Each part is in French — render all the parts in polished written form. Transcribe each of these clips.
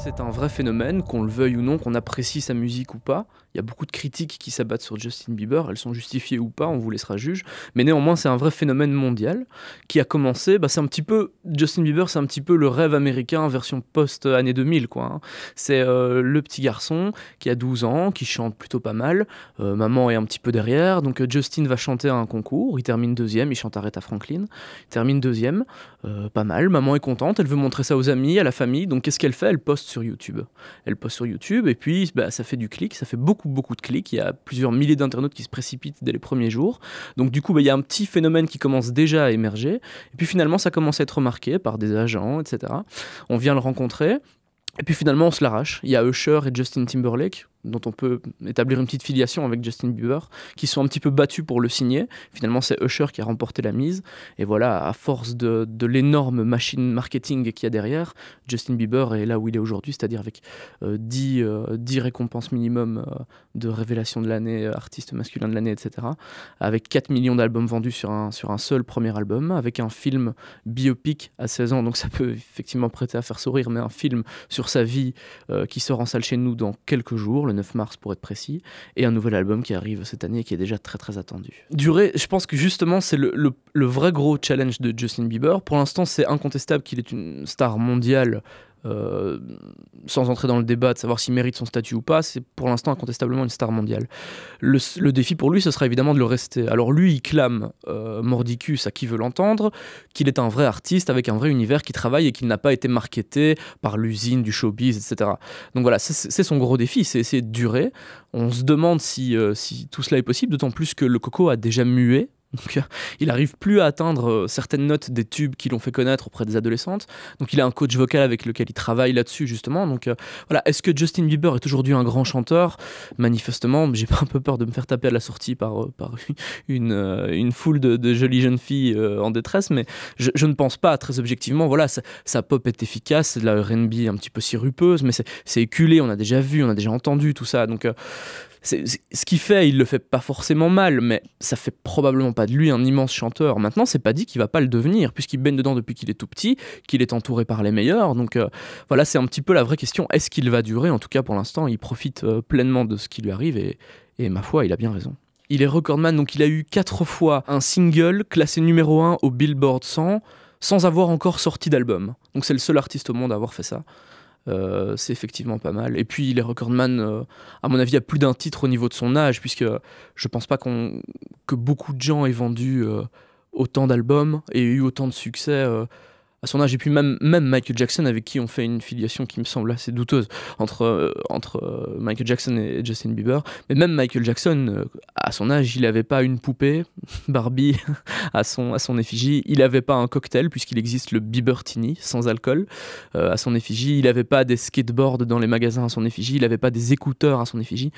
C'est un vrai phénomène, qu'on le veuille ou non, qu'on apprécie sa musique ou pas. Il y a beaucoup de critiques qui s'abattent sur Justin Bieber, elles sont justifiées ou pas, on vous laissera juge. Mais néanmoins, c'est un vrai phénomène mondial qui a commencé, c'est un petit peu, Justin Bieber, c'est un petit peu le rêve américain version post-année 2000, quoi. Hein. C'est le petit garçon qui a 12 ans, qui chante plutôt pas mal. Maman est un petit peu derrière, donc Justin va chanter à un concours, il termine deuxième, il chante Aretha Franklin, il termine deuxième, pas mal. Maman est contente, elle veut montrer ça aux amis, à la famille, donc qu'est-ce qu'elle fait? Elle poste sur YouTube. Elle poste sur YouTube et puis ça fait du clic, ça fait beaucoup de clics. Il y a plusieurs milliers d'internautes qui se précipitent dès les premiers jours. Donc du coup, il y a un petit phénomène qui commence déjà à émerger. Et puis finalement, ça commence à être remarqué par des agents, etc. On vient le rencontrer. Et puis finalement, on se l'arrache. Il y a Usher et Justin Timberlake, dont on peut établir une petite filiation avec Justin Bieber, qui sont un petit peu battus pour le signer. Finalement, c'est Usher qui a remporté la mise. Et voilà, à force de l'énorme machine marketing qu'il y a derrière, Justin Bieber est là où il est aujourd'hui, c'est-à-dire avec 10 récompenses minimum de révélation de l'année, artiste masculin de l'année, etc. Avec 4 millions d'albums vendus sur un seul premier album, avec un film biopic à 16 ans, donc ça peut effectivement prêter à faire sourire, mais un film sur sa vie qui sort en salle chez nous dans quelques jours, le 9 mars pour être précis, et un nouvel album qui arrive cette année et qui est déjà très attendu. Durée, je pense que justement c'est le vrai gros challenge de Justin Bieber. Pour l'instant, c'est incontestable qu'il est une star mondiale. Sans entrer dans le débat de savoir s'il mérite son statut ou pas, c'est pour l'instant incontestablement une star mondiale. Le défi pour lui, ce sera évidemment de le rester. Alors lui, il clame mordicus à qui veut l'entendre, qu'il est un vrai artiste avec un vrai univers qui travaille et qu'il n'a pas été marketé par l'usine du showbiz, etc. Donc voilà, c'est son gros défi, c'est essayer de durer. On se demande si tout cela est possible, d'autant plus que le Coco a déjà mué. Donc, il n'arrive plus à atteindre certaines notes des tubes qui l'ont fait connaître auprès des adolescentes. Donc il a un coach vocal avec lequel il travaille là-dessus justement. Donc voilà, est-ce que Justin Bieber est aujourd'hui un grand chanteur? Manifestement, j'ai un peu peur de me faire taper à la sortie par une foule de jolies jeunes filles en détresse, mais je ne pense pas, très objectivement. Voilà, sa pop est efficace, c'est de la R&B un petit peu sirupeuse, mais c'est éculé, on a déjà vu, on a déjà entendu tout ça. Donc ce qu'il fait, il le fait pas forcément mal, mais ça fait probablement pas de lui un immense chanteur. Maintenant, c'est pas dit qu'il va pas le devenir, puisqu'il baigne dedans depuis qu'il est tout petit, qu'il est entouré par les meilleurs. Donc voilà, c'est un petit peu la vraie question. Est-ce qu'il va durer? En tout cas, pour l'instant, il profite pleinement de ce qui lui arrive et ma foi, il a bien raison. Il est recordman, donc il a eu 4 fois un single classé numéro 1 au Billboard 100 sans avoir encore sorti d'album. Donc c'est le seul artiste au monde à avoir fait ça. C'est effectivement pas mal. Et puis il est recordman, à mon avis, à plus d'un titre au niveau de son âge, puisque je pense pas que beaucoup de gens aient vendu autant d'albums et eu autant de succès à son âge. Et puis même Michael Jackson, avec qui on fait une filiation qui me semble assez douteuse entre Michael Jackson et Justin Bieber. Mais même Michael Jackson, à son âge, il n'avait pas une poupée Barbie à son effigie. Il n'avait pas un cocktail, puisqu'il existe le Biebertini sans alcool à son effigie. Il n'avait pas des skateboards dans les magasins à son effigie. Il n'avait pas des écouteurs à son effigie.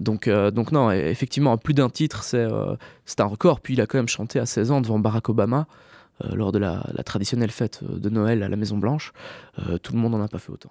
Donc non, effectivement, à plus d'un titre, c'est un record. Puis il a quand même chanté à 16 ans devant Barack Obama. Lors de la traditionnelle fête de Noël à la Maison Blanche, tout le monde n'en a pas fait autant.